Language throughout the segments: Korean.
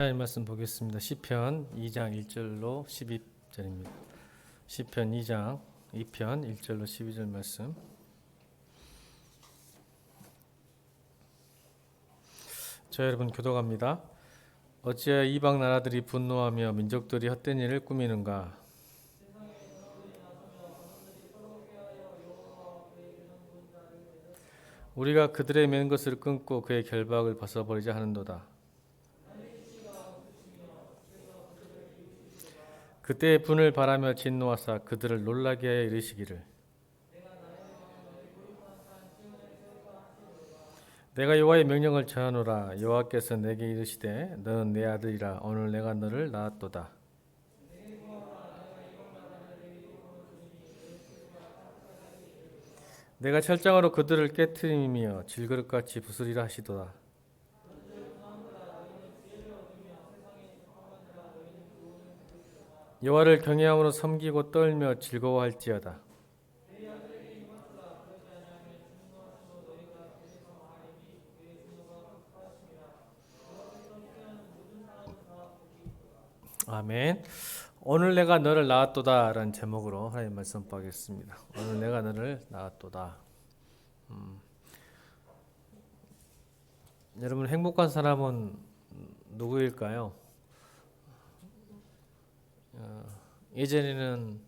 하나님 말씀 보겠습니다. 시편 2장 1절로 12절입니다. 시편 2장 2편 1절로 12절 말씀. 저 여러분 교독합니다. 어찌하여 이방 나라들이 분노하며 민족들이 헛된 일을 꾸미는가? 우리가 그들의 맨 것을 끊고 그의 결박을 벗어버리자 하는도다. 그때 분을 바라며 진노하사 그들을 놀라게 하여 이르시기를 내가 여호와의 명령을 전하노라. 여호와께서 내게 이르시되 너는 내 아들이라. 오늘 내가 너를 낳았도다. 내가 철장으로 그들을 깨트리며 질그릇같이 부수리라 하시도다. 여호와를 경외함으로 섬기고 떨며 즐거워할지어다. 아멘. 오늘 내가 너를 낳았도다 라는 제목으로 하나님 말씀 보겠습니다. 오늘 내가 너를 낳았도다. 여러분 행복한 사람은 누구일까요? 예전에는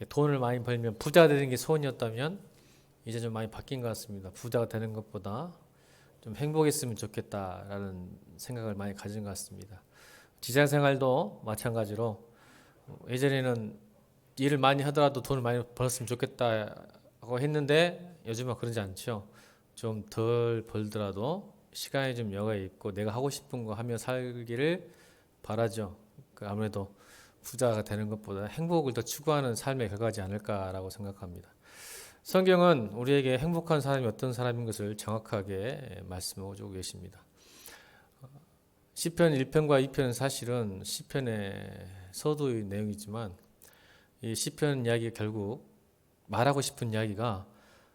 돈을 많이 벌면 부자 되는 게 소원이었다면 이제 좀 많이 바뀐 것 같습니다. 부자가 되는 것보다 좀 행복했으면 좋겠다라는 생각을 많이 가진 것 같습니다. 직장 생활도 마찬가지로 예전에는 일을 많이 하더라도 돈을 많이 벌었으면 좋겠다고 했는데 요즘은 그러지 않죠. 좀 덜 벌더라도 시간이 좀 여가 있고 내가 하고 싶은 거 하며 살기를 바라죠. 아무래도 부자가 되는 것보다 행복을 더 추구하는 삶의 결과지 않을까라고 생각합니다. 성경은 우리에게 행복한 사람이 어떤 사람인 것을 정확하게 말씀하고 주고 계십니다. 시편 1편과 2편은 사실은 시편의 서두의 내용이지만 이 시편 이야기가 결국 말하고 싶은 이야기가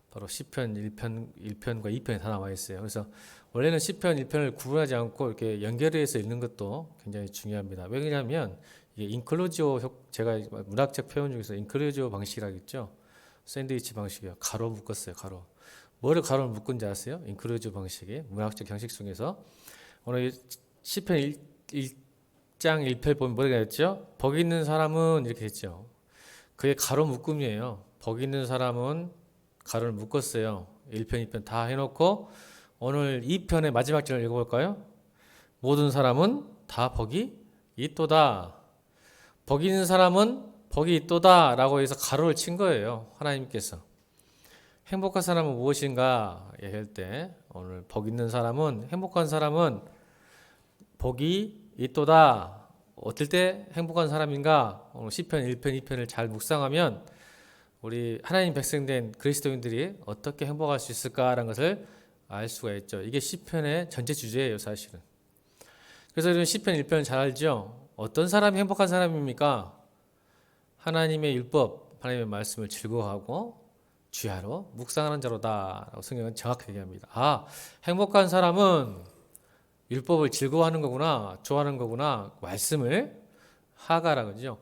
바로 시편 1편과 2편에 다 나와 있어요. 그래서 원래는 시편 1편을 구분하지 않고 이렇게 연결해서 읽는 것도 굉장히 중요합니다. 왜냐하면 이게 인클루지오, 제가 문학적 표현 중에서 인클루지오 방식이라고 했죠. 샌드위치 방식이요. 가로 묶었어요. 가로. 뭐를 가로를 묶은지 아세요? 인클루지오 방식이 문학적 형식 중에서 오늘 시편 1장 1편 보면 뭐라고 했죠? 복 있는 사람은 이렇게 했죠. 그게 가로 묶음이에요. 복 있는 사람은 가로를 묶었어요. 1편, 2편 다 해놓고 오늘 2편의 마지막 절을 읽어볼까요? 모든 사람은 다 복이 있도다. 복 있는 사람은 복이 있도다 라고 해서 가로를 친 거예요. 하나님께서. 행복한 사람은 무엇인가 얘기할 때 오늘 복 있는 사람은 행복한 사람은 복이 있도다. 어떨 때 행복한 사람인가? 오늘 시편 1편, 2편을 잘 묵상하면 우리 하나님 백성된 그리스도인들이 어떻게 행복할 수 있을까라는 것을 알 수가 있죠. 이게 시편의 전체 주제예요, 사실은. 그래서 여러분 시편 1편을 잘 알죠? 어떤 사람이 행복한 사람입니까? 하나님의 율법, 하나님의 말씀을 즐거워하고 주야로 묵상하는 자로다 라고 성경은 정확하게 얘기합니다. 아, 행복한 사람은 율법을 즐거워하는 거구나, 좋아하는 거구나. 말씀을 하가라 그러죠.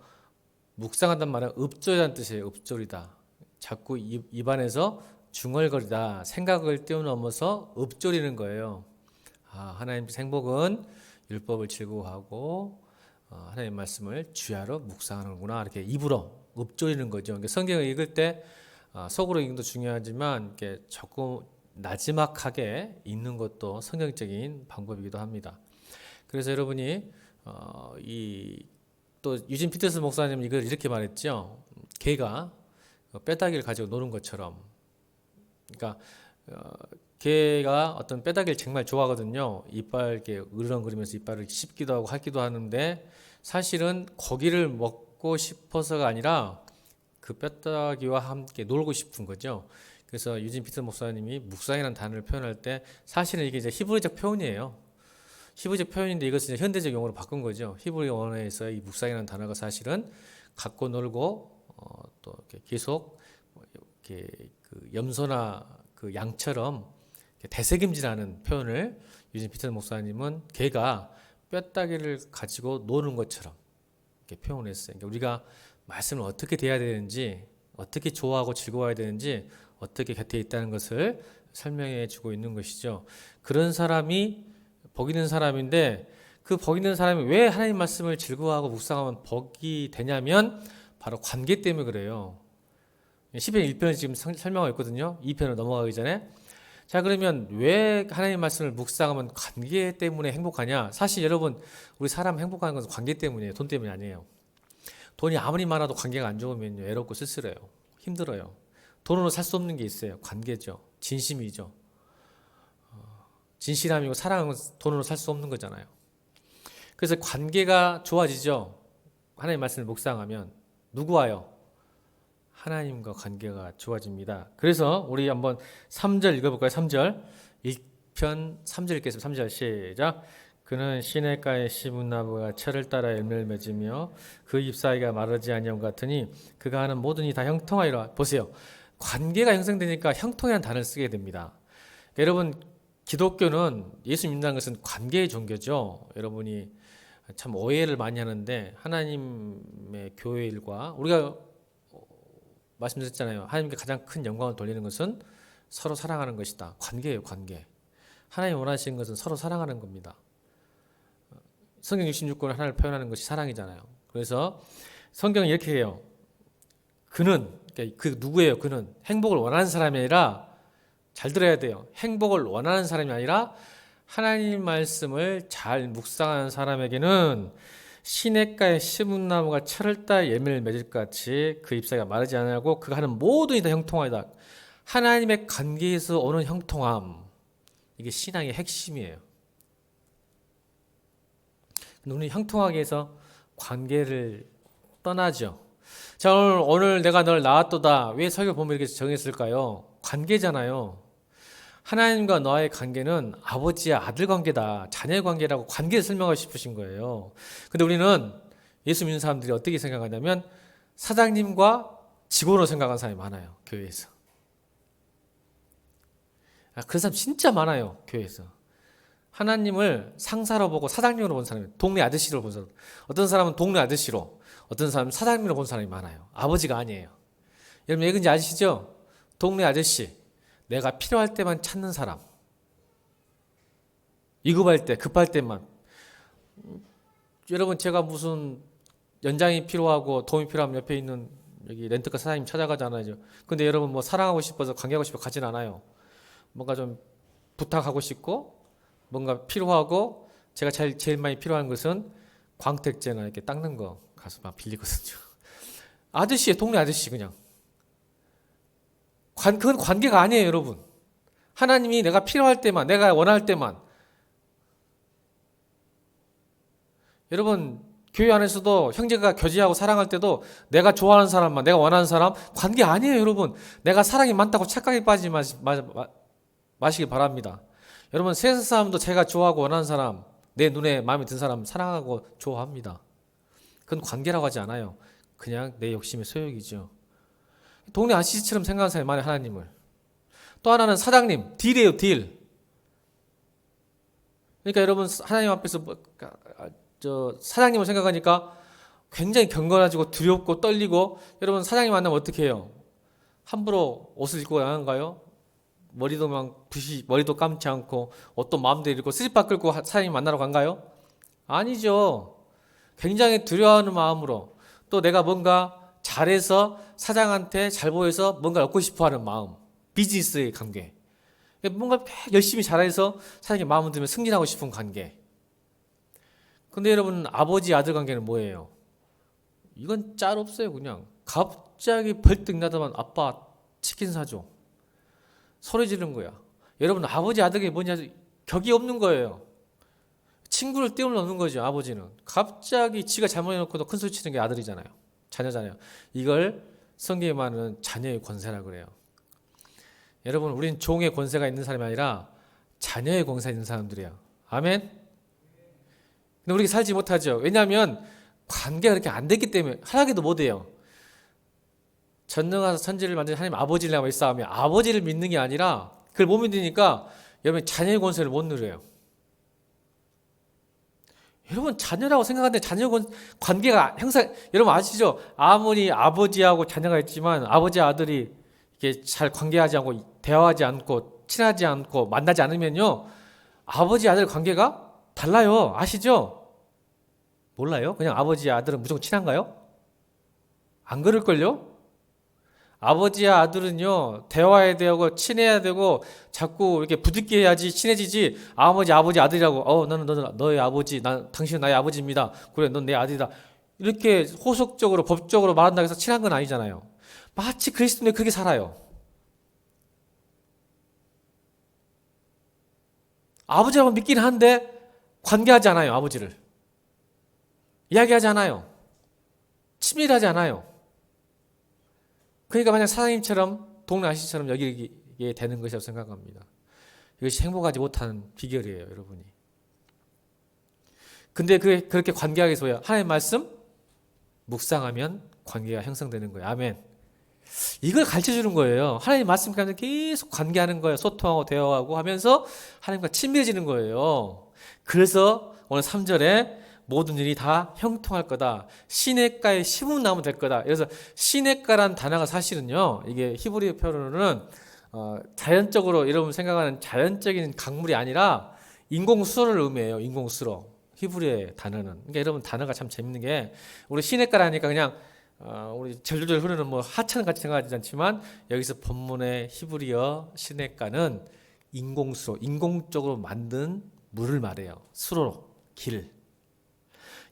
묵상한단 말은 읊조리다는 뜻이에요. 읊조리다. 자꾸 입안에서 중얼거리다. 생각을 뛰어넘어서 읊조리는 거예요. 아, 하나님의 행복은 율법을 즐거워하고 하나님의 말씀을 주야로 묵상하는구나. 이렇게 입으로 읊조리는 거죠. 그러니까 성경을 읽을 때 속으로 읽는 것도 중요하지만 이렇게 조금 나지막하게 읽는 것도 성경적인 방법이기도 합니다. 그래서 여러분이 또 유진 피터스 목사님은 이걸 이렇게 말했죠. 개가 뼈다귀를 가지고 노는 것처럼. 그러니까 개가 어떤 뼈다귀를 정말 좋아하거든요. 이빨 이렇게 으르렁거리면서 이빨을 씹기도 하고 핥기도 하는데 사실은 고기를 먹고 싶어서가 아니라 그 뼈다귀와 함께 놀고 싶은 거죠. 그래서 유진 피터 목사님이 묵상이라는 단어를 표현할 때 사실은 이게 이제 히브리적 표현이에요. 히브리적 표현인데 이것을 현대적 용어로 바꾼 거죠. 히브리 언어에서 이 묵상이라는 단어가 사실은 갖고 놀고 또 이렇게 계속 이렇게 그 염소나 그 양처럼 되새김질하는 표현을 유진 피터 목사님은 개가 뼈다귀를 가지고 노는 것처럼 이렇게 표현했어요. 그러니까 우리가 말씀을 어떻게 대해야 되는지, 어떻게 좋아하고 즐거워야 되는지, 어떻게 곁에 있다는 것을 설명해 주고 있는 것이죠. 그런 사람이 복 있는 사람인데, 그 복 있는 사람이 왜 하나님 말씀을 즐거워하고 묵상하면 복이 되냐면 바로 관계 때문에 그래요. 시편 1편을 지금 설명하고 있거든요. 2편을 넘어가기 전에. 자, 그러면 왜 하나님 말씀을 묵상하면 관계 때문에 행복하냐? 사실 여러분, 우리 사람 행복한 것은 관계 때문이에요. 돈 때문이 아니에요. 돈이 아무리 많아도 관계가 안 좋으면 외롭고 쓸쓸해요. 힘들어요. 돈으로 살 수 없는 게 있어요. 관계죠. 진심이죠. 진실함이고 사랑은 돈으로 살 수 없는 거잖아요. 그래서 관계가 좋아지죠. 하나님 말씀을 묵상하면 누구와요? 하나님과 관계가 좋아집니다. 그래서 우리 한번 3절 읽어볼까요? 3절 1편 3절 읽겠습니다. 3절 시작. 그는 시냇가에 심은 나무가 철을 따라 열매를 맺으며 그 잎사귀가 마르지 아니함 같으니 그가 하는 모든 일이 다 형통하리라. 보세요. 관계가 형성되니까 형통이라는 단어를 쓰게 됩니다. 여러분, 기독교는 예수 믿는다는 것은 관계의 종교죠. 여러분이 참 오해를 많이 하는데 하나님의 교회 일과 우리가 말씀드렸잖아요. 하나님께 가장 큰 영광을 돌리는 것은 서로 사랑하는 것이다. 관계예요, 관계. 하나님 원하시는 것은 서로 사랑하는 겁니다. 성경 66권을 하나를 표현하는 것이 사랑이잖아요. 그래서 성경은 이렇게 해요. 그는, 그러니까 그 누구예요? 그는 행복을 원하는 사람이 아니라, 잘 들어야 돼요. 행복을 원하는 사람이 아니라 하나님 말씀을 잘 묵상하는 사람에게는 시냇가에 심은 나무가 철을 따라 열매를 맺을 것 같이 그 잎사귀가 마르지 않고 그가 하는 모든 일이 다 형통하다. 하나님의 관계에서 오는 형통함, 이게 신앙의 핵심이에요. 우리는 형통하게 해서 관계를 떠나죠. 자, 오늘 내가 널 낳았도다. 왜 설교 본문 이렇게 정했을까요? 관계잖아요. 하나님과 너의 관계는 아버지와 아들 관계다. 자녀의 관계라고 관계를 설명하고 싶으신 거예요. 근데 우리는 예수 믿는 사람들이 어떻게 생각하냐면 사장님과 직원으로 생각하는 사람이 많아요. 교회에서. 그런 사람 진짜 많아요. 교회에서. 하나님을 상사로 보고 사장님으로 본 사람이, 동네 아저씨로 본 사람. 어떤 사람은 동네 아저씨로, 어떤 사람은 사장님으로 본 사람이 많아요. 아버지가 아니에요. 여러분 얘기인지 아시죠? 동네 아저씨. 내가 필요할 때만 찾는 사람. 위급할 때, 급할 때만. 여러분 제가 무슨 연장이 필요하고 도움이 필요하면 옆에 있는 여기 렌트카 사장님 찾아가잖아요. 근데 여러분 뭐 사랑하고 싶어서 관계하고 싶어 가진 않아요. 뭔가 좀 부탁하고 싶고 뭔가 필요하고 제가 제일 많이 필요한 것은 광택제나 이렇게 닦는 거 가서 막 빌리거든요. 아저씨예요. 동네 아저씨 그냥. 그건 관계가 아니에요, 여러분. 하나님이 내가 필요할 때만, 내가 원할 때만. 여러분, 교회 안에서도 형제가 교제하고 사랑할 때도 내가 좋아하는 사람만, 내가 원하는 사람, 관계 아니에요, 여러분. 내가 사랑이 많다고 착각에 빠지지 마시길 바랍니다. 여러분, 세상 사람도 제가 좋아하고 원하는 사람, 내 눈에 마음에 든 사람 사랑하고 좋아합니다. 그건 관계라고 하지 않아요. 그냥 내 욕심의 소욕이죠. 동네 아저씨처럼 생각하는 사람이 많아요, 하나님을. 또 하나는 사장님, 딜이에요, 딜. 그러니까 여러분, 하나님 앞에서 사장님을 생각하니까 굉장히 경건해지고 두렵고 떨리고, 여러분, 사장님 만나면 어떻게 해요? 함부로 옷을 입고 나간가요? 머리도 감지 않고, 옷도 마음대로 입고, 스리퍼 끌고 사장님 만나러 간가요? 아니죠. 굉장히 두려워하는 마음으로, 또 내가 뭔가 잘해서 사장한테 잘 보여서 뭔가 얻고 싶어 하는 마음. 비즈니스의 관계. 뭔가 열심히 잘해서 사장님 마음을 들면 승진하고 싶은 관계. 근데 여러분, 아버지 아들 관계는 뭐예요? 이건 짤 없어요, 그냥. 갑자기 벌떡 나더만 아빠 치킨 사줘. 소리 지르는 거야. 여러분, 아버지 아들에게 뭐냐, 격이 없는 거예요. 친구를 뛰어넘는 거죠, 아버지는. 갑자기 지가 잘못해놓고도 큰 소리 치는 게 아들이잖아요. 자녀잖아요. 이걸 성경에 말하는 자녀의 권세라고 그래요. 여러분, 우리는 종의 권세가 있는 사람이 아니라 자녀의 권세가 있는 사람들이에요. 아멘? 근데 우리가 살지 못하죠. 왜냐하면 관계가 그렇게 안 됐기 때문에 하나님도 못해요. 전능하사 천지를 만든 하나님 아버지를 내가 싸우면 아버지를 믿는 게 아니라 그걸 못 믿으니까 여러분 자녀의 권세를 못 누려요. 여러분 자녀라고 생각하는데 자녀는 관계가 형성, 여러분 아시죠? 아무리 아버지하고 자녀가 있지만 아버지 아들이 이렇게 잘 관계하지 않고 대화하지 않고 친하지 않고 만나지 않으면요 아버지 아들 관계가 달라요. 아시죠? 몰라요? 그냥 아버지 아들은 무조건 친한가요? 안 그럴걸요? 아버지와 아들은요 대화해야 되고 친해야 되고 자꾸 이렇게 부딪게 해야지 친해지지. 아버지 아들이라고 너는 너의 아버지, 당신은 나의 아버지입니다, 그래 넌 내 아들이다, 이렇게 호속적으로 법적으로 말한다고 해서 친한 건 아니잖아요. 마치 그리스도인이 그렇게 살아요. 아버지라고 믿긴 한데 관계하지 않아요. 아버지를 이야기하지 않아요. 친밀하지 않아요. 그러니까 만약 사장님처럼 동네 아저씨처럼 여기게 되는 것이라고 생각합니다. 이것이 행복하지 못한 비결이에요, 여러분이. 근데 그렇게 관계하기 위해서 하나님의 말씀 묵상하면 관계가 형성되는 거예요. 아멘. 이걸 가르쳐 주는 거예요. 하나님 말씀 가운데 계속 관계하는 거예요. 소통하고 대화하고 하면서 하나님과 친밀해지는 거예요. 그래서 오늘 3절에 모든 일이 다 형통할 거다. 시냇가에 심은 나무 될 거다. 그래서 시냇가란 단어가 사실은요, 이게 히브리 표현으로는 자연적으로 여러분 생각하는 자연적인 강물이 아니라 인공수로를 의미해요. 인공수로. 히브리의 단어는. 그러니까 여러분 단어가 참 재밌는 게 우리 시냇가라니까 그냥 우리 절절절 흐르는 뭐 하천 같이 생각하지 않지만 여기서 본문의 히브리어 시냇가는 인공수로, 인공적으로 만든 물을 말해요. 수로, 길.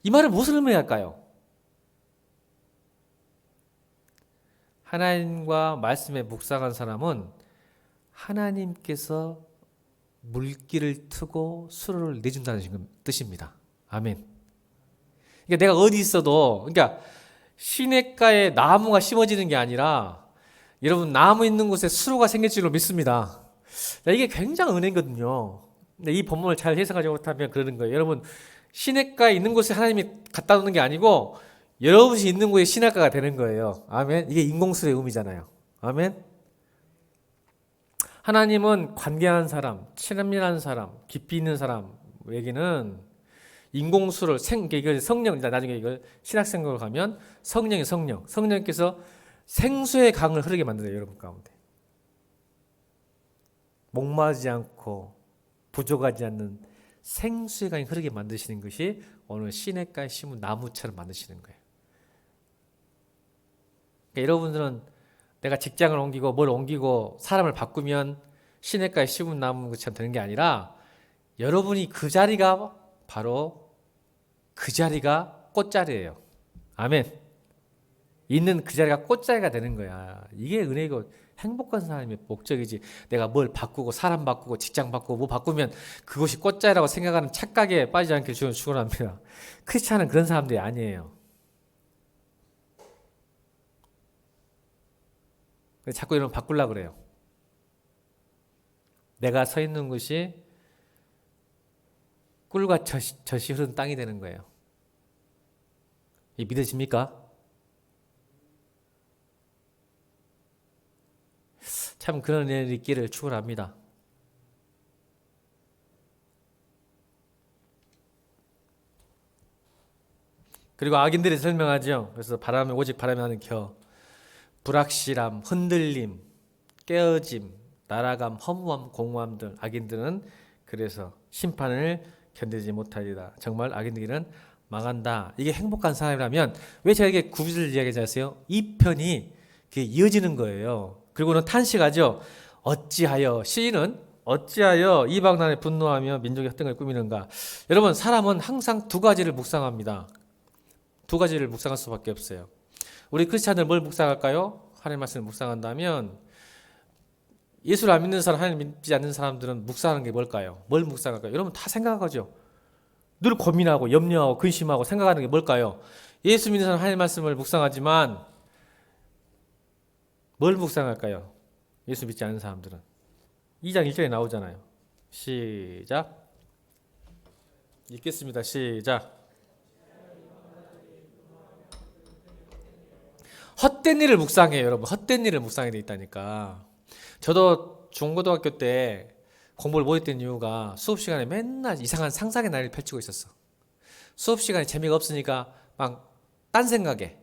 이 말은 무엇을 의미할까요? 하나님과 말씀에 묵상한 사람은 하나님께서 물길을 트고 수로를 내준다는 뜻입니다. 아멘. 그러니까 내가 어디 있어도, 그러니까 시냇가에 나무가 심어지는 게 아니라 여러분 나무 있는 곳에 수로가 생길 줄로 믿습니다. 이게 굉장히 은혜거든요. 근데 이 본문을 잘 해석하지 못하면 그러는 거예요. 여러분 시냇가에 있는 곳에 하나님이 갖다 놓는 게 아니고 여러분이 있는 곳에 시냇가가 되는 거예요. 아멘. 이게 인공수로의 의미잖아요. 아멘. 하나님은 관계하는 사람, 친밀한 사람, 깊이 있는 사람에게는 인공수를 이걸 성령, 나중에 이걸 신학생각으로 가면 성령께서 생수의 강을 흐르게 만들어요. 여러분 가운데 목마르지 않고 부족하지 않는 생수의 강이 흐르게 만드시는 것이 오늘 시냇가에 심은 나무처럼 만드시는 거예요. 그러니까 여러분들은 내가 직장을 옮기고 뭘 옮기고 사람을 바꾸면 시냇가에 심은 나무처럼 되는 게 아니라 여러분이 그 자리가 바로 그 자리가 꽃자리예요. 아멘. 있는 그 자리가 꽃자리가 되는 거야. 이게 은혜고 행복한 사람의 목적이지. 내가 뭘 바꾸고 사람 바꾸고 직장 바꾸고 뭐 바꾸면 그것이 꽃자리라고 생각하는 착각에 빠지지 않게 축원합니다. 크리스찬은 그런 사람들이 아니에요. 자꾸 이런 바꾸려고 그래요. 내가 서 있는 곳이 꿀과 젖이 흐르는 땅이 되는 거예요. 이 믿어집니까? 참 그런 일이 있기를 축원합니다. 그리고 악인들이 설명하죠. 그래서 오직 바람에 나는 겨, 불확실함, 흔들림, 깨어짐, 날아감, 허무함, 공허함 등 악인들은 그래서 심판을 견디지 못하리다. 정말 악인들은 망한다. 이게 행복한 사람이라면 왜 제가 이게 구절을 이야기하지 않았어요? 이 편이 이어지는 거예요. 그리고는 탄식하죠. 어찌하여 시인은 어찌하여 이방난에 분노하며 민족의 헛등을 꾸미는가. 여러분 사람은 항상 두 가지를 묵상합니다. 두 가지를 묵상할 수밖에 없어요. 우리 크리스찬들 뭘 묵상할까요? 하나님 말씀을 묵상한다면 예수를 안 믿는 사람, 하나님 믿지 않는 사람들은 묵상하는 게 뭘까요? 뭘 묵상할까요? 여러분 다 생각하죠. 늘 고민하고 염려하고 근심하고 생각하는 게 뭘까요? 예수 믿는 사람 하나님 말씀을 묵상하지만 뭘 묵상할까요? 예수 믿지 않는 사람들은 2장 1절에 나오잖아요. 시작. 읽겠습니다. 시작. 헛된 일을 묵상해요. 여러분 헛된 일을 묵상해야 돼 있다니까. 저도 중고등학교 때 공부를 못했던 이유가 수업 시간에 맨날 이상한 상상의 나래를 펼치고 있었어. 수업 시간에 재미가 없으니까 막 딴 생각에.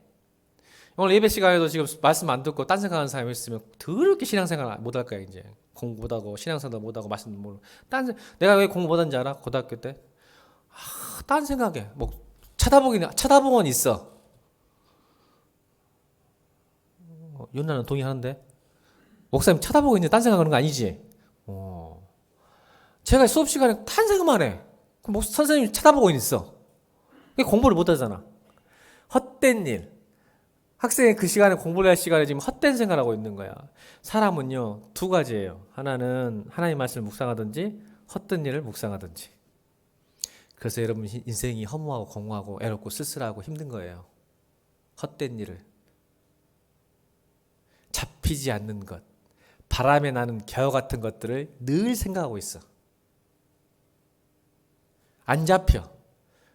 오늘 예배 시간에도 지금 말씀 안 듣고 딴 생각하는 사람이 있으면 더럽게 신앙생활 못 할 거야 이제. 공부 못하고 신앙생활도 못하고 말씀 모르고. 내가 왜 공부 못한지 알아? 고등학교 때? 딴 생각에 뭐 쳐다보곤 있어. 윤나는 동의하는데 목사님 쳐다보고 있는데 딴 생각하는 거 아니지? 제가 수업 시간에 딴 생각만 해. 그럼 선생님이 쳐다보고 있어. 공부를 못 하잖아. 헛된 일. 학생이 그 시간에 공부를 할 시간에 지금 헛된 생각을 하고 있는 거야. 사람은요, 두 가지예요. 하나는 하나님 말씀을 묵상하든지 헛된 일을 묵상하든지. 그래서 여러분 인생이 허무하고 공허하고 애롭고 쓸쓸하고 힘든 거예요. 헛된 일을. 잡히지 않는 것, 바람에 나는 겨와 같은 것들을 늘 생각하고 있어. 안 잡혀.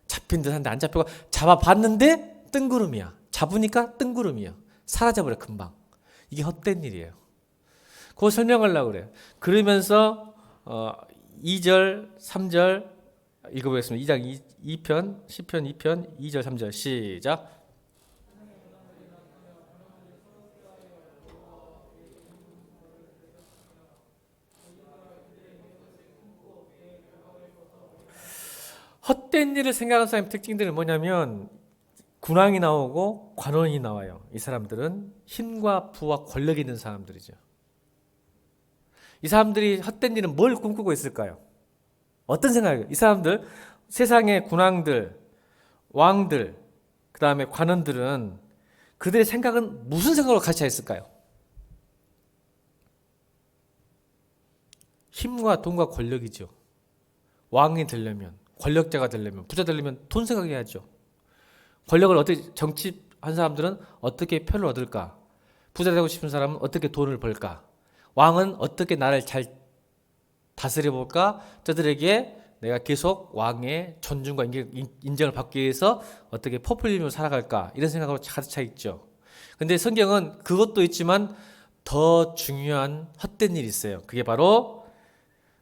잡힌 듯한데 안 잡혀가. 잡아봤는데 뜬구름이야. 잡으니까 뜬구름이야. 사라져버려 금방. 이게 헛된 일이에요. 그거 설명하려고 그래요. 그러면서 2절, 3절 읽어보겠습니다. 2장 2편, 10편 2편, 2절, 3절 시작. 헛된 일을 생각하는 사람의 특징들은 뭐냐면 군왕이 나오고 관원이 나와요. 이 사람들은 힘과 부와 권력이 있는 사람들이죠. 이 사람들이 헛된 일은 뭘 꿈꾸고 있을까요? 어떤 생각이에요? 이 사람들, 세상의 군왕들, 왕들, 그 다음에 관원들은 그들의 생각은 무슨 생각으로 가차 있을까요? 힘과 돈과 권력이죠. 왕이 되려면, 권력자가 되려면, 부자 되려면 돈 생각해야죠. 권력을 어떻게, 정치한 사람들은 어떻게 표를 얻을까? 부자 되고 싶은 사람은 어떻게 돈을 벌까? 왕은 어떻게 나를 잘 다스려 볼까? 저들에게 내가 계속 왕의 존중과 인정을 받기 위해서 어떻게 포퓰리즘으로 살아갈까? 이런 생각으로 가득 차 있죠. 근데 성경은 그것도 있지만 더 중요한 헛된 일이 있어요. 그게 바로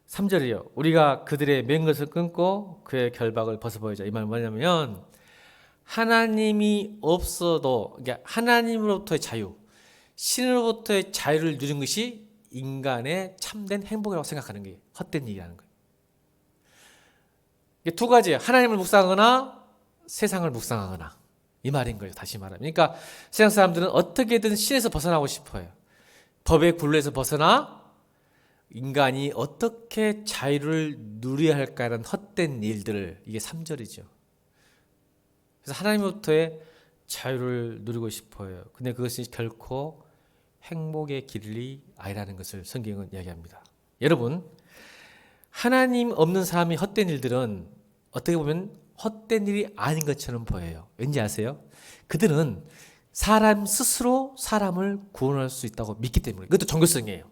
3절이요. 우리가 그들의 맨 것을 끊고 그의 결박을 벗어버리자. 이 말은 뭐냐면 하나님이 없어도, 그러니까 하나님으로부터의 자유, 신으로부터의 자유를 누린 것이 인간의 참된 행복이라고 생각하는 게 헛된 일이라는 거예요. 이게 두 가지예요. 하나님을 묵상하거나 세상을 묵상하거나 이 말인 거예요. 다시 말하면. 그러니까 세상 사람들은 어떻게든 신에서 벗어나고 싶어요. 법의 굴레에서 벗어나 인간이 어떻게 자유를 누려야 할까라는 헛된 일들을, 이게 3절이죠. 그래서 하나님으로부터의 자유를 누리고 싶어요. 근데 그것이 결코 행복의 길이 아니라는 것을 성경은 이야기합니다. 여러분, 하나님 없는 사람이 헛된 일들은 어떻게 보면 헛된 일이 아닌 것처럼 보여요. 왠지 아세요? 그들은 사람 스스로 사람을 구원할 수 있다고 믿기 때문에. 이것도 종교성이에요.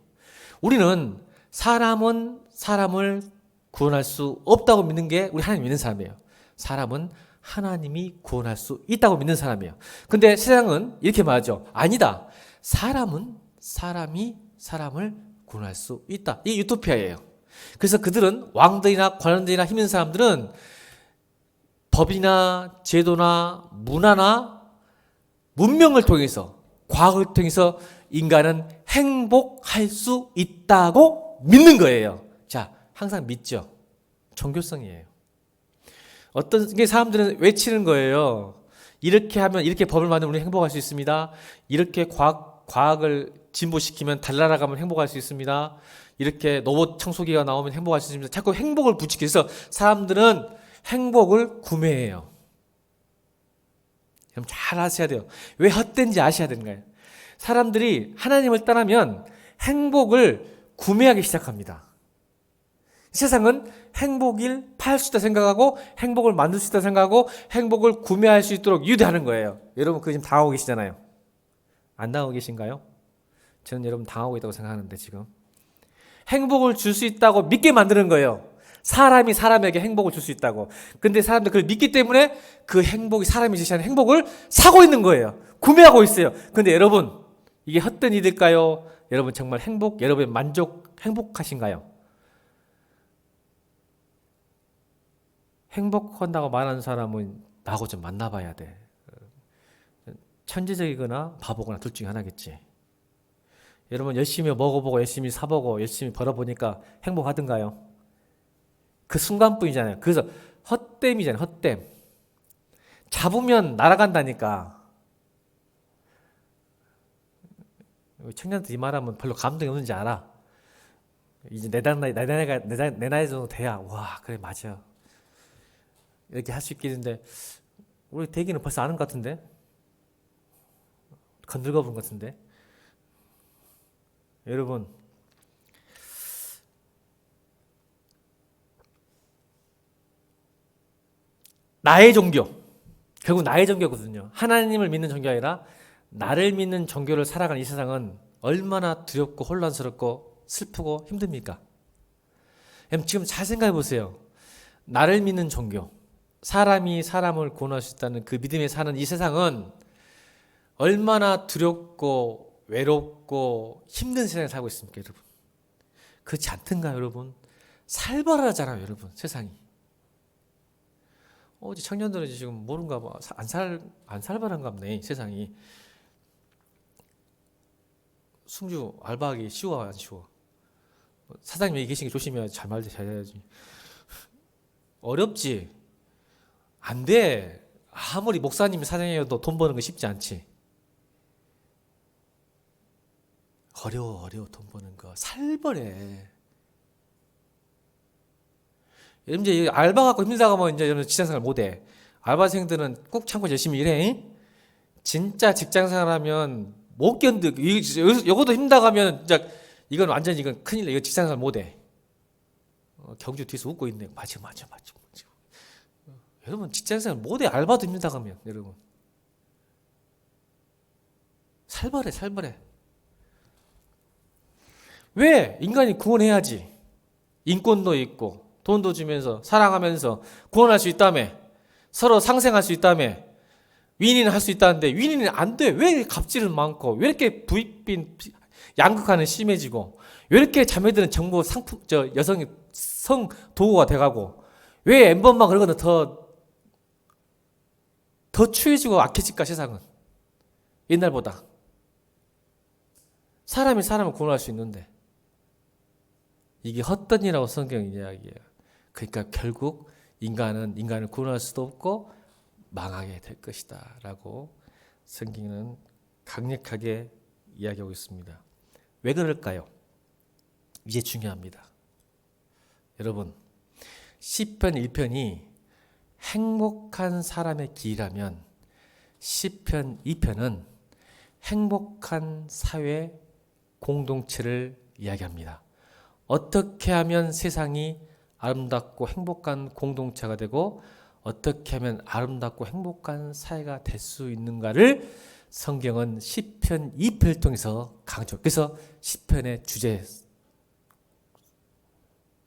우리는 사람은 사람을 구원할 수 없다고 믿는 게 우리 하나님 믿는 사람이에요. 사람은 하나님이 구원할 수 있다고 믿는 사람이에요. 근데 세상은 이렇게 말하죠. 아니다. 사람은 사람이 사람을 구원할 수 있다. 이게 유토피아예요. 그래서 그들은 왕들이나 관원들이나 힘 있는 사람들은 법이나 제도나 문화나 문명을 통해서, 과학을 통해서 인간은 행복할 수 있다고 믿는 거예요. 자, 항상 믿죠. 종교성이에요. 어떤 게 사람들은 외치는 거예요. 이렇게 하면, 이렇게 법을 만들면 우리 행복할 수 있습니다. 이렇게 과학을 진보시키면 달 날아가면 행복할 수 있습니다. 이렇게 로봇 청소기가 나오면 행복할 수 있습니다. 자꾸 행복을 부추기 위해서 사람들은 행복을 구매해요. 그럼 잘 아셔야 돼요. 왜 헛된지 아셔야 되는 거예요. 사람들이 하나님을 떠나면 행복을 구매하기 시작합니다. 세상은 행복을 팔 수 있다 생각하고 행복을 만들 수 있다 생각하고 행복을 구매할 수 있도록 유도하는 거예요. 여러분 그거 지금 당하고 계시잖아요. 안 당하고 계신가요? 저는 여러분 당하고 있다고 생각하는데 지금 행복을 줄 수 있다고 믿게 만드는 거예요. 사람이 사람에게 행복을 줄 수 있다고. 근데 사람들 그걸 믿기 때문에 그 행복이, 사람이 제시하는 행복을 사고 있는 거예요. 구매하고 있어요. 근데 여러분 이게 헛된 일일까요? 여러분 정말 여러분의 행복하신가요? 행복한다고 말하는 사람은 나하고 좀 만나봐야 돼. 천재적이거나 바보거나 둘 중에 하나겠지. 여러분 열심히 먹어보고 열심히 사보고 열심히 벌어보니까 행복하던가요? 그 순간뿐이잖아요. 그래서 헛됨이잖아요. 헛됨. 잡으면 날아간다니까. 청년들 이 말하면 별로 감동이 없는지 알아. 이제 내 나이 정도 돼야 와 그래 맞아 이렇게 할 수 있겠는데 우리 대기는 벌써 아는 것 같은데 건들거 본 것 같은데 여러분 나의 종교 결국 나의 종교거든요. 하나님을 믿는 종교가 아니라 나를 믿는 종교를 살아가는 이 세상은 얼마나 두렵고 혼란스럽고 슬프고 힘듭니까? 지금 잘 생각해 보세요. 나를 믿는 종교, 사람이 사람을 구원할 수 있다는 그 믿음에 사는 이 세상은 얼마나 두렵고 외롭고 힘든 세상에 살고 있습니까, 여러분? 그렇지 않던가요, 여러분? 살벌하잖아요, 여러분, 세상이. 청년들은 지금 모른가 봐. 안 살벌한가 보네, 세상이. 숙주 알바하기 쉬워, 안 쉬워? 사장님 여기 계신 게 조심해야지. 잘 해야지. 어렵지? 안 돼. 아무리 목사님이 사장이어도 돈 버는 거 쉽지 않지. 어려워 돈 버는 거. 살벌해. 이제 알바 갖고 힘들다가 뭐 이제 직장생활 못해. 알바생들은 꼭 참고 열심히 일해. 진짜 직장생활하면 못 견디. 이것도 힘들다가 하면 이건 완전 이건 큰일 나. 이거 직장생활 못해. 경주 뒤에서 웃고 있네. 맞아. 여러분 직장생활 못해. 알바도 힘들다가 하면 여러분 살벌해. 왜? 인간이 구원해야지. 인권도 있고 돈도 주면서 사랑하면서 구원할 수 있다며. 서로 상생할 수 있다며. 윈윈을 할 수 있다는데 윈윈이 안 돼. 왜 갑질은 많고 왜 이렇게 부익빈 양극화는 심해지고 왜 이렇게 자매들은 정보 상품 여성이 성 도구가 돼가고 왜 엠번만 그러거든 더 추해지고 악해질까 세상은 옛날보다. 사람이 사람을 구원할 수 있는데 이게 헛된 일이라고 성경이 이야기해요. 그러니까 결국 인간을 구원할 수도 없고 망하게 될 것이다 라고 성경은 강력하게 이야기하고 있습니다. 왜 그럴까요? 이제 중요합니다. 여러분 시편 1편이 행복한 사람의 길이라면 시편 2편은 행복한 사회 공동체를 이야기합니다. 어떻게 하면 세상이 아름답고 행복한 공동체가 되고 어떻게 하면 아름답고 행복한 사회가 될 수 있는가를 성경은 시편 2편을 통해서 강조. 그래서 시편의 주제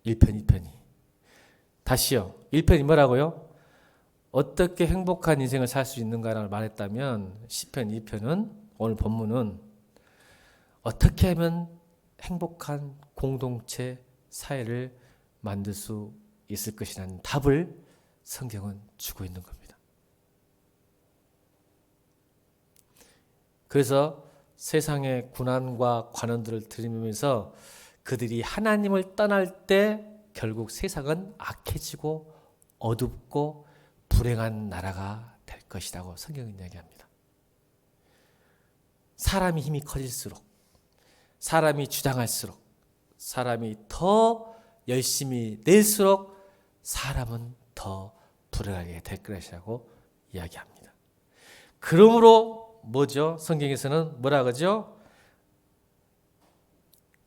1편, 2편이. 다시요. 1편이 뭐라고요? 어떻게 행복한 인생을 살 수 있는가를 말했다면 시편 2편은 오늘 본문은 어떻게 하면 행복한 공동체 사회를 만들 수 있을 것이라는 답을 성경은 주고 있는 겁니다. 그래서 세상의 고난과 관원들을 들으면서 그들이 하나님을 떠날 때 결국 세상은 악해지고 어둡고 불행한 나라가 될 것이라고 성경은 이야기합니다. 사람이 힘이 커질수록 사람이 주장할수록 사람이 더 열심히 낼수록 사람은 더 불행하게 될 것이라고 이야기합니다. 그러므로 뭐죠? 성경에서는 뭐라 그러죠?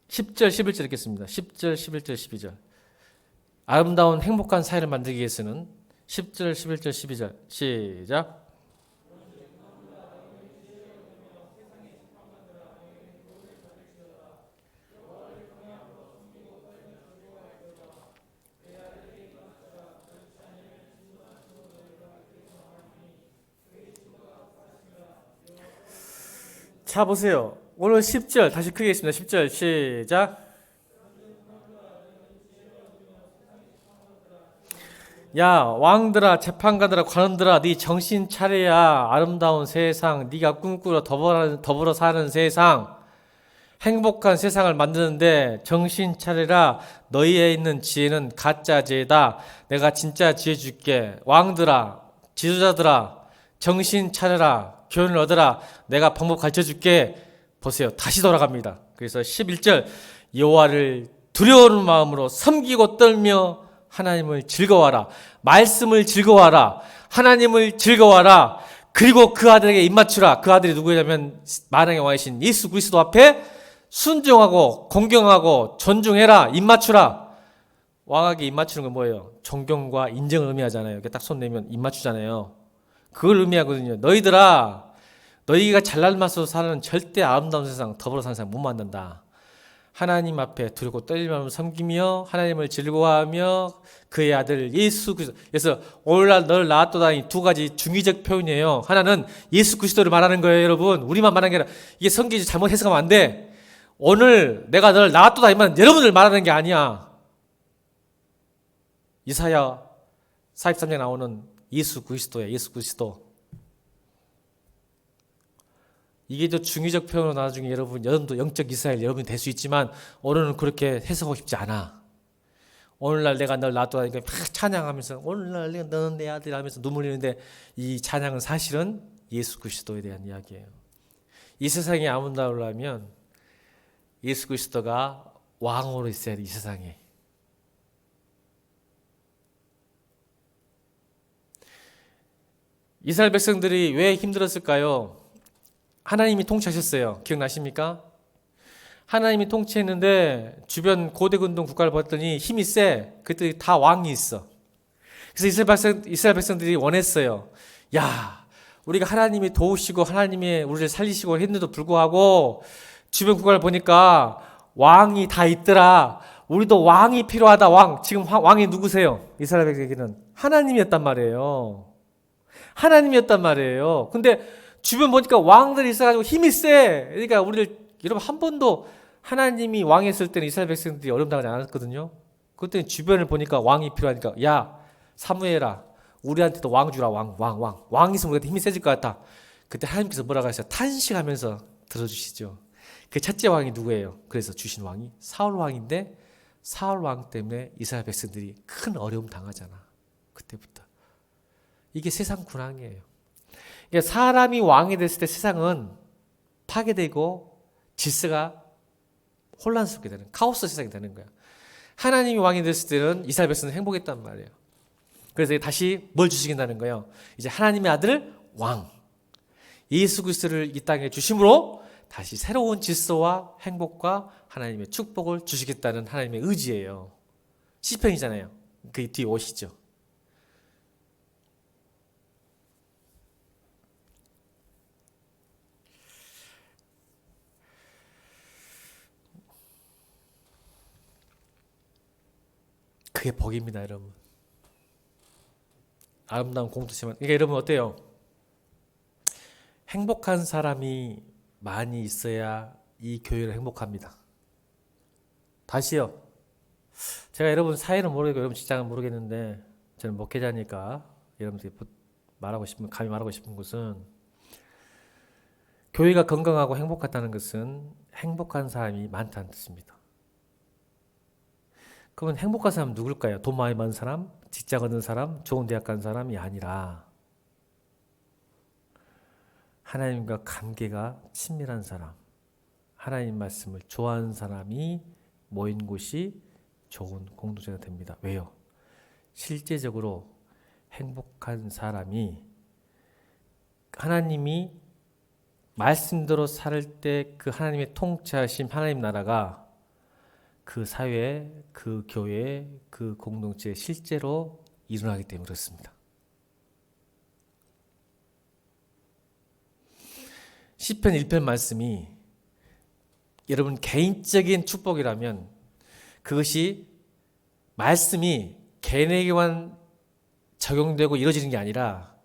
10절 11절 읽겠습니다. 10절 11절 12절 아름다운 행복한 사회를 만들기 위해서는 10절 11절 12절 시작. 자 보세요. 오늘 10절 다시 크게 읽습니다. 10절 시작. 야 왕들아 재판관들아 관원들아 네 정신 차려야. 아름다운 세상, 네가 꿈꾸려 더불어 사는 세상, 행복한 세상을 만드는데 정신 차려라. 너희에 있는 지혜는 가짜 지혜다. 내가 진짜 지혜 줄게. 왕들아, 지도자들아, 정신 차려라. 교훈을 얻어라. 내가 방법 가르쳐 줄게. 보세요. 다시 돌아갑니다. 그래서 11절, 여호와를 두려워하는 마음으로 섬기고 떨며 하나님을 즐거워하라. 말씀을 즐거워하라. 하나님을 즐거워하라. 그리고 그 아들에게 입맞추라. 그 아들이 누구냐면 만왕의 왕이신 예수 그리스도 앞에 순종하고 공경하고 존중해라. 입맞추라. 왕에게 입맞추는 건 뭐예요? 존경과 인정을 의미하잖아요. 이렇게 딱 손 내면 입맞추잖아요. 그걸 의미하거든요. 너희들아, 너희가 잘난 맛으로 사는 절대 아름다운 세상, 더불어 사는 세상 못 만든다. 하나님 앞에 두렵고 떨리며 섬기며 하나님을 즐거워하며 그의 아들 예수 그리스도. 그래서 오늘날 널 낳았도다니 두 가지 중의적 표현이에요. 하나는 예수 그리스도를 말하는 거예요, 여러분. 우리만 말하는 게 아니라 이게 성경이 잘못 해석하면 안 돼. 오늘 내가 널 낳았도다 이 말은 여러분을 말하는 게 아니야. 이사야 43장에 나오는 예수 그리스도야. 예수 그리스도. 이게 더 중의적 표현으로 나중에 여러분도 영적 이스라엘 여러분이 될 수 있지만 오늘은 그렇게 해석하고 싶지 않아. 오늘날 내가 널 낳았다니까 막 찬양하면서 오늘날 내가 너는 내 아들 하면서 눈물 흘리는데 이 찬양은 사실은 예수 그리스도에 대한 이야기예요. 이 세상이 아름다우려면 예수 그리스도가 왕으로 있어야 돼. 이 세상에. 이스라엘 백성들이 왜 힘들었을까요? 하나님이 통치하셨어요. 기억나십니까? 하나님이 통치했는데 주변 고대 근동 국가를 봤더니 힘이 세. 그때 다 왕이 있어. 그래서 이스라엘 백성들이 원했어요. 야, 우리가 하나님이 도우시고 하나님이 우리를 살리시고 했는데도 불구하고 주변 국가를 보니까 왕이 다 있더라. 우리도 왕이 필요하다. 왕. 지금 왕이 누구세요? 이스라엘 백성에게는 하나님이었단 말이에요. 하나님이었단 말이에요. 근데 주변 보니까 왕들이 있어가지고 힘이 세. 그러니까 여러분 한 번도 하나님이 왕이었을 때는 이스라엘 백성들이 어려움 당하지 않았거든요. 그때는 주변을 보니까 왕이 필요하니까 야 사무엘아 우리한테도 왕 주라. 왕이 있으면 우리한테 힘이 세질 것 같아. 그때 하나님께서 뭐라고 하셨어요? 탄식하면서 들어주시죠. 그 첫째 왕이 누구예요? 그래서 주신 왕이 사울 왕인데 사울 왕 때문에 이스라엘 백성들이 큰 어려움 당하잖아. 그때부터. 이게 세상 군왕이에요. 그러니까 사람이 왕이 됐을 때 세상은 파괴되고 질서가 혼란스럽게 되는 카오스 세상이 되는 거야. 하나님이 왕이 됐을 때는 이스라엘 백성은 행복했단 말이에요. 그래서 다시 뭘 주시겠다는 거예요? 이제 하나님의 아들 왕 예수 그리스도를 이 땅에 주심으로 다시 새로운 질서와 행복과 하나님의 축복을 주시겠다는 하나님의 의지예요. 시편이잖아요. 그 뒤에 오시죠. 그게 복입니다, 여러분. 아름다운 공동체만. 그러니까 여러분 어때요? 행복한 사람이 많이 있어야 이 교회는 행복합니다. 다시요. 제가 여러분 사회는 모르겠고 여러분 직장은 모르겠는데 저는 목회자니까 여러분들이 감히 말하고 싶은 것은 교회가 건강하고 행복하다는 것은 행복한 사람이 많다는 뜻입니다. 그러면 행복한 사람 누굴까요? 돈 많이 받는 사람? 직장 얻는 사람? 좋은 대학 간 사람이 아니라 하나님과 관계가 친밀한 사람, 하나님 말씀을 좋아하는 사람이 모인 곳이 좋은 공동체가 됩니다. 왜요? 실제적으로 행복한 사람이 하나님이 말씀대로 살 때 그 하나님의 통치하심 하나님 나라가 그 사회, 그 교회, 그 공동체에 실제로 일어나기 때문에 그렇습니다. 시편 1편 말씀이 여러분 개인적인 축복이라면 그것이 말씀이 개인에게만 적용되고 이루어지는 게 아니라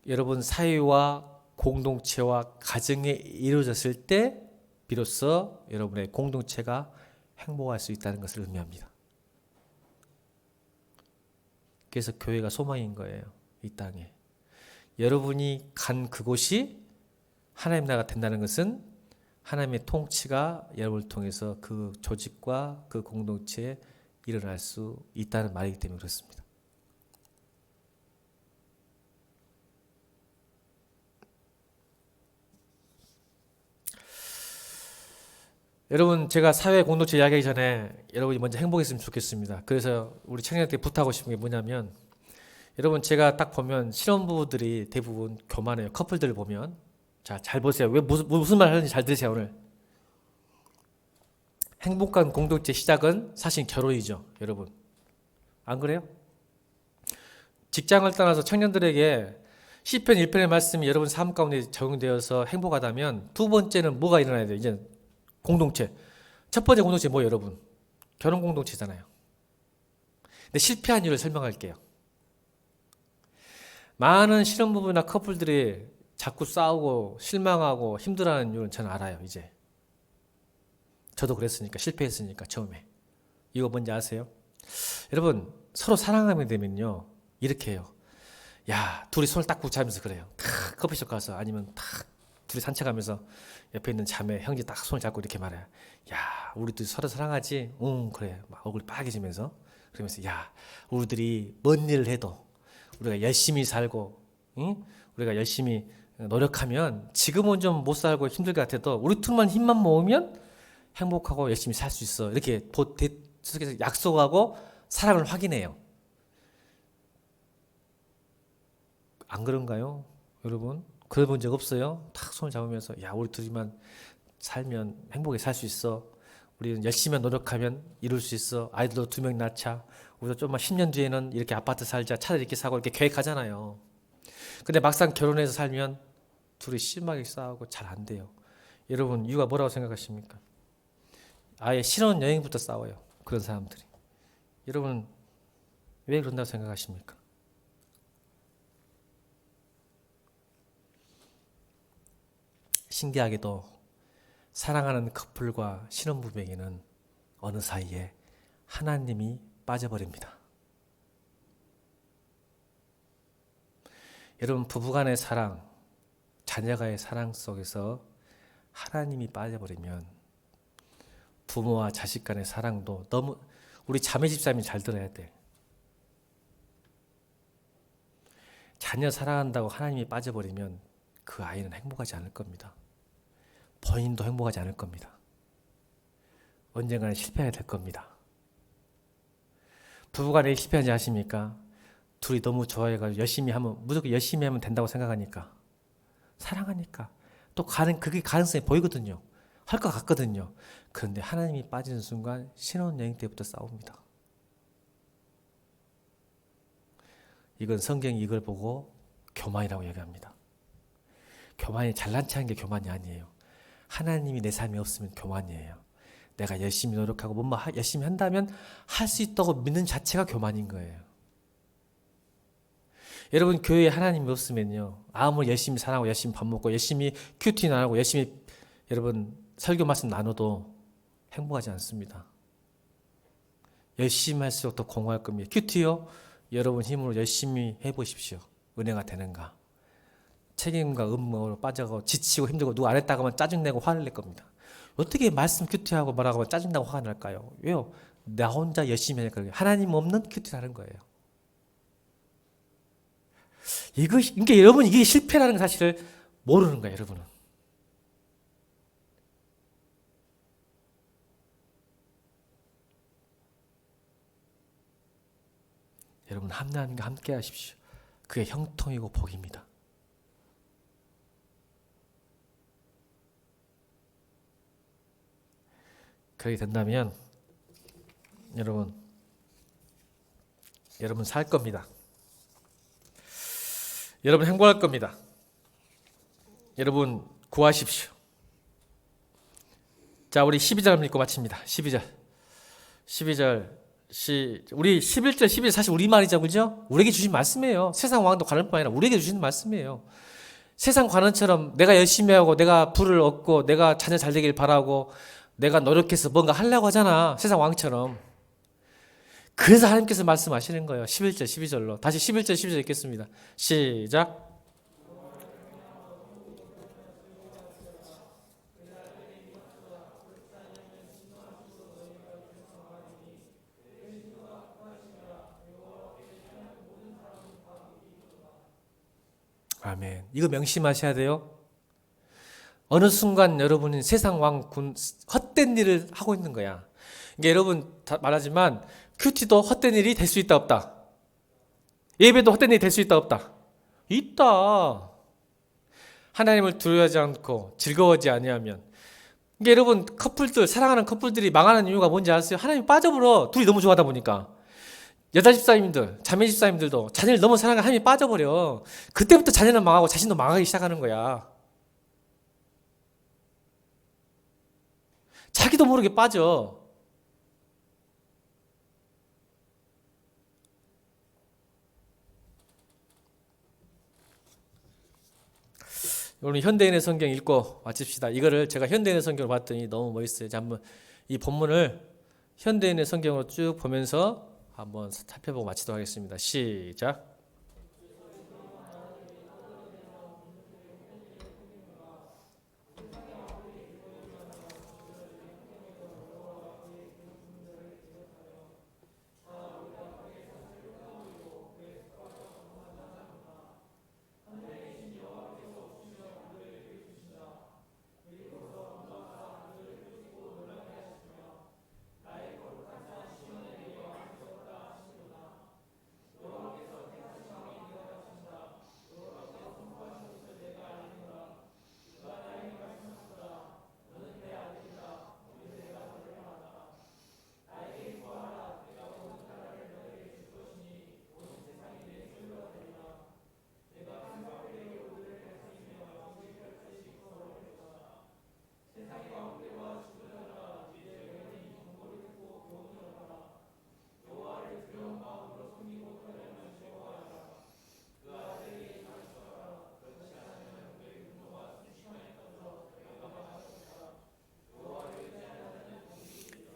여러분 사회와 공동체와 가정에 이루어졌을 때 비로소 여러분의 공동체가 행복할 수 있다는 것을 의미합니다. 그래서 교회가 소망인 거예요. 이 땅에. 여러분이 간 그곳이 하나님 나라가 된다는 것은 하나님의 통치가 여러분을 통해서 그 조직과 그 공동체에 일어날 수 있다는 말이기 때문에 그렇습니다. 여러분, 제가 사회 공동체 이야기하기 전에 여러분이 먼저 행복했으면 좋겠습니다. 그래서 우리 청년들께 부탁하고 싶은 게 뭐냐면, 여러분, 제가 딱 보면 신혼부부들이 대부분 교만해요. 커플들을 보면. 자, 잘 보세요. 왜 무슨 말 하는지 잘 들으세요, 오늘. 행복한 공동체 시작은 사실 결혼이죠, 여러분. 안 그래요? 직장을 떠나서 청년들에게 시편 1편의 말씀이 여러분 삶 가운데 적용되어서 행복하다면 두 번째는 뭐가 일어나야 돼요? 이제 공동체. 첫 번째 공동체 뭐예요, 여러분? 결혼 공동체잖아요. 근데 실패한 이유를 설명할게요. 많은 신혼부부나 커플들이 자꾸 싸우고 실망하고 힘들어하는 이유는 저는 알아요, 이제. 저도 그랬으니까, 실패했으니까, 처음에. 이거 뭔지 아세요? 여러분, 서로 사랑하게 되면요, 이렇게 해요. 야, 둘이 손을 딱 붙잡으면서 그래요. 탁, 커피숍 가서, 아니면 탁, 둘이 산책하면서 옆에 있는 자매, 형제 딱 손을 잡고 이렇게 말해요. 야, 우리도 서로 사랑하지? 응, 그래. 막 얼굴이 빨개지면서. 그러면서, 야, 우리들이 뭔 일을 해도, 우리가 열심히 살고, 응? 우리가 열심히 노력하면, 지금은 좀 못 살고 힘들 것 같아도, 우리 둘만 힘만 모으면 행복하고 열심히 살 수 있어. 이렇게 속에서 약속하고 사랑을 확인해요. 안 그런가요, 여러분? 그래 본 적 없어요? 탁 손을 잡으면서, 야, 우리 둘이만 살면 행복하게 살 수 있어. 우리는 열심히 노력하면 이룰 수 있어. 아이들도 2명 낳자. 우리도 좀만 10년 뒤에는 이렇게 아파트 살자. 차를 이렇게 사고 이렇게 계획하잖아요. 근데 막상 결혼해서 살면 둘이 심하게 싸우고 잘 안 돼요. 여러분, 이유가 뭐라고 생각하십니까? 아예 신혼여행부터 싸워요, 그런 사람들이. 여러분, 왜 그런다고 생각하십니까? 신기하게도 사랑하는 커플과 신혼부부에게는 어느 사이에 하나님이 빠져버립니다. 여러분, 부부간의 사랑, 자녀가의 사랑 속에서 하나님이 빠져버리면 부모와 자식 간의 사랑도 너무, 우리 자매 집사님이 잘 들어야 돼. 자녀 사랑한다고 하나님이 빠져버리면 그 아이는 행복하지 않을 겁니다. 본인도 행복하지 않을 겁니다. 언젠가는 실패해야 될 겁니다. 부부간에 실패하지 않습니까? 둘이 너무 좋아해가지고 열심히 하면, 무조건 열심히 하면 된다고 생각하니까, 사랑하니까 또 그게 가능성이 보이거든요. 할 것 같거든요. 그런데 하나님이 빠지는 순간 신혼여행 때부터 싸웁니다. 이건 성경이 이걸 보고 교만이라고 얘기합니다. 교만이 잘난 체 하는 게 교만이 아니에요. 하나님이 내 삶에 없으면 교만이에요. 내가 열심히 노력하고 뭔가 열심히 한다면 할 수 있다고 믿는 자체가 교만인 거예요. 여러분, 교회에 하나님이 없으면요, 아무리 열심히 살아고 열심히 밥 먹고 열심히 큐티 나누고 열심히 여러분 설교 말씀 나눠도 행복하지 않습니다. 열심히 할수록 더 공허할 겁니다. 큐티요? 여러분 힘으로 열심히 해보십시오. 은혜가 되는가? 책임과 업무로 빠져가고 지치고 힘들고 누가 안 했다고 하면 짜증내고 화를 낼 겁니다. 어떻게 말씀 큐티하고 뭐라고 하면 짜증나고 화가 날까요? 왜요? 나 혼자 열심히 하니까. 하나님 없는 큐티라는 거예요. 그러니까 여러분, 이게 실패라는 사실을 모르는 거예요, 여러분은. 여러분, 하나님과 함께 하십시오. 그게 형통이고 복입니다. 그렇게 된다면 여러분 살 겁니다. 여러분 행복할 겁니다. 여러분 구하십시오. 자, 우리 12절 읽고 마칩니다. 12절. 우리 11절, 12절 사실 우리말이죠, 그죠? 우리에게 주신 말씀이에요. 세상 왕도 관원뿐 아니라 우리에게 주신 말씀이에요. 세상 관원처럼 내가 열심히 하고 내가 부를 얻고 내가 자녀 잘 되길 바라고 내가 노력해서 뭔가 하려고 하잖아, 세상 왕처럼. 그래서 하나님께서 말씀하시는 거예요. 11절, 12절로. 다시 11절, 12절 읽겠습니다. 시작. 아멘. 이거 명심하셔야 돼요. 어느 순간 여러분이 세상 왕군 헛된 일을 하고 있는 거야. 이게 여러분 다 말하지만 큐티도 헛된 일이 될 수 있다 없다. 예배도 헛된 일이 될 수 있다 없다. 있다. 하나님을 두려워하지 않고 즐거워하지 아니하면. 이게 여러분 커플들 사랑하는 커플들이 망하는 이유가 뭔지 아세요? 하나님 빠져버려. 둘이 너무 좋아하다 보니까. 여자 집사님들, 자매 집사님들도 자녀를 너무 사랑하는 하나님이 빠져버려. 그때부터 자녀는 망하고 자신도 망하기 시작하는 거야. 자기도 모르게 빠져. 오늘 현대인의 성경 읽고 마칩시다. 이거를 제가 현대인의 성경을 봤더니 너무 멋있어요. 자, 한번 이 본문을 현대인의 성경으로 쭉 보면서 한번 살펴보고 마치도록 하겠습니다. 시작.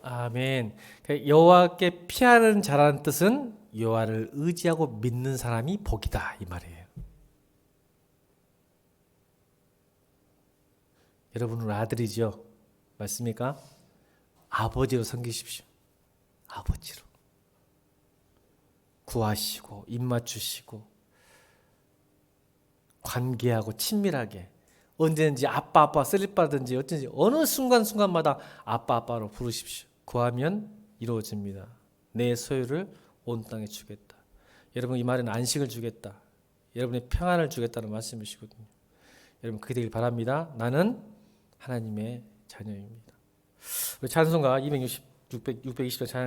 아멘. 여호와께 피하는 자라는 뜻은 여호와를 의지하고 믿는 사람이 복이다 이 말이에요. 여러분은 아들이죠. 맞습니까? 아버지로 섬기십시오. 아버지로. 구하시고 입맞추시고 관계하고 친밀하게 언제든지 아빠 쓰리빠든지 어쩐지 어느 순간순간마다 아빠로 부르십시오. 구하면 이루어집니다. 내 소유를 온 땅에 주겠다. 여러분 이 말은 안식을 주겠다. 여러분의 평안을 주겠다는 말씀이시거든요. 여러분 그게 되길 바랍니다. 나는 하나님의 자녀입니다. 우리 찬송가 620편 찬양